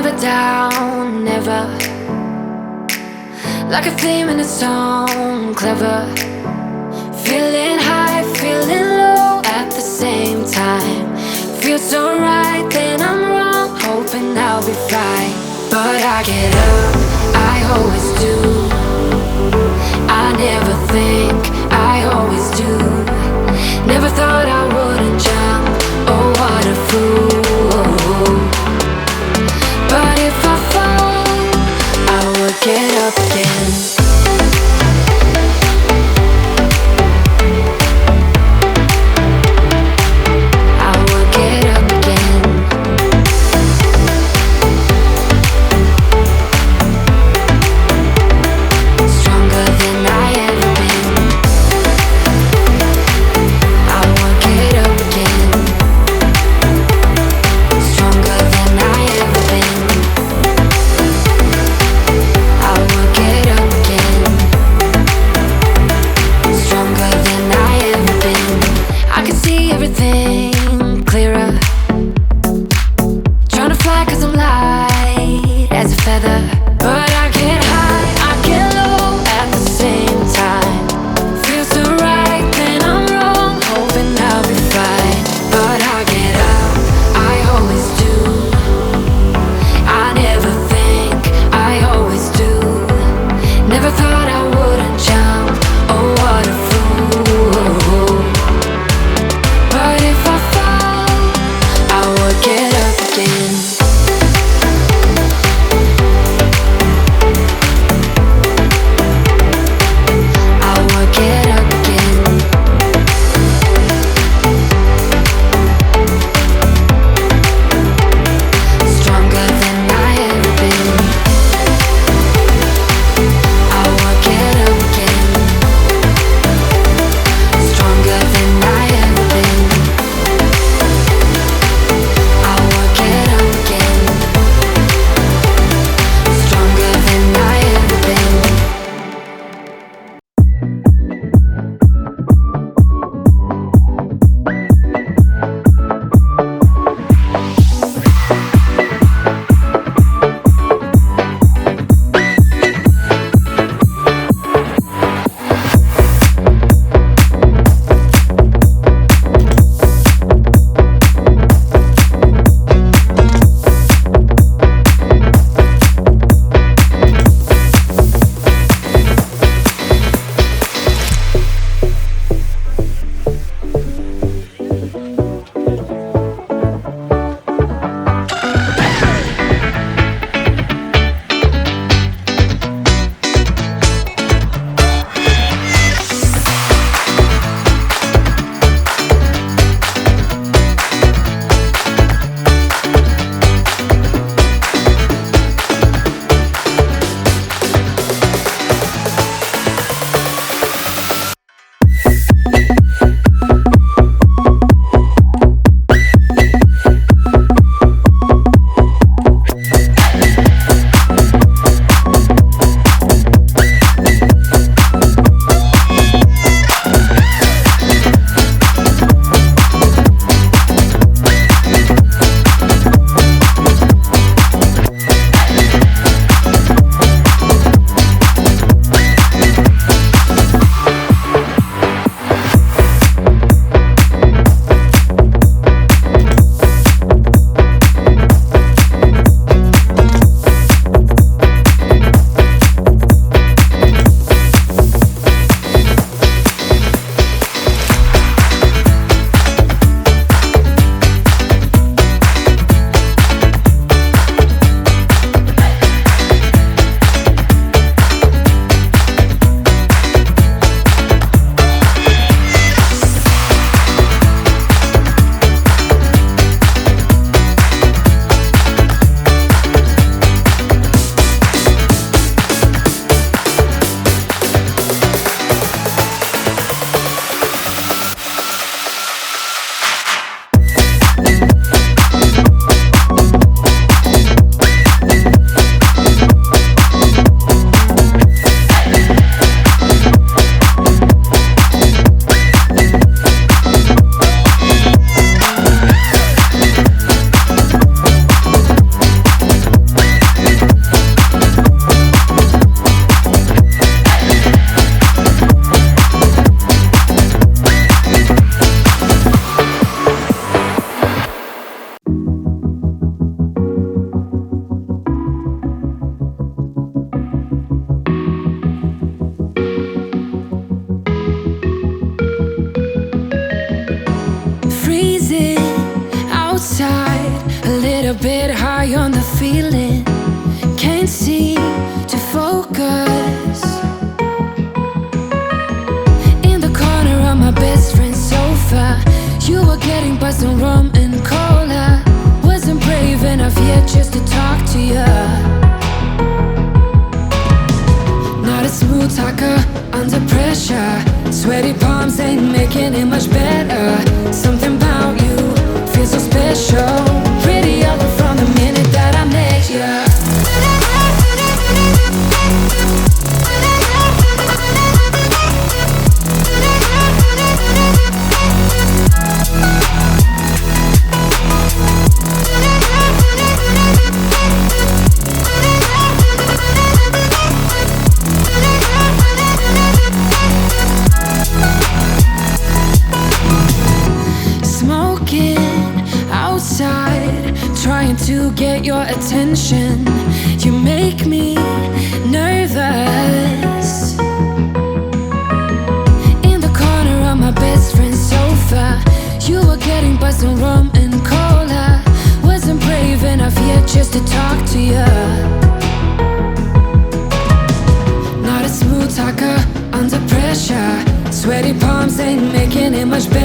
never down, never. Like a theme in a song, clever. Feeling high, feeling low at the same time. Feels so right, then I'm wrong, hoping I'll be fine. But I get up, I always do. I never think, I always do. Never thought I wouldn't jump, oh what a fool. But if I fall, I would get up again. Stronger than I ever been. were getting buzzed on rum and cola. Wasn't brave enough yet just to talk to ya. Not a smooth talker under pressure. Sweaty palms ain't making it much better. Something about you feels so special. Prettier from the minute that I met ya. Trying to get your attention. You make me nervous. In the corner of my best friend's sofa, you were getting buzzed on rum and cola. Wasn't brave enough yet just to talk to ya. Not a smooth talker under pressure. Sweaty palms ain't making it much better.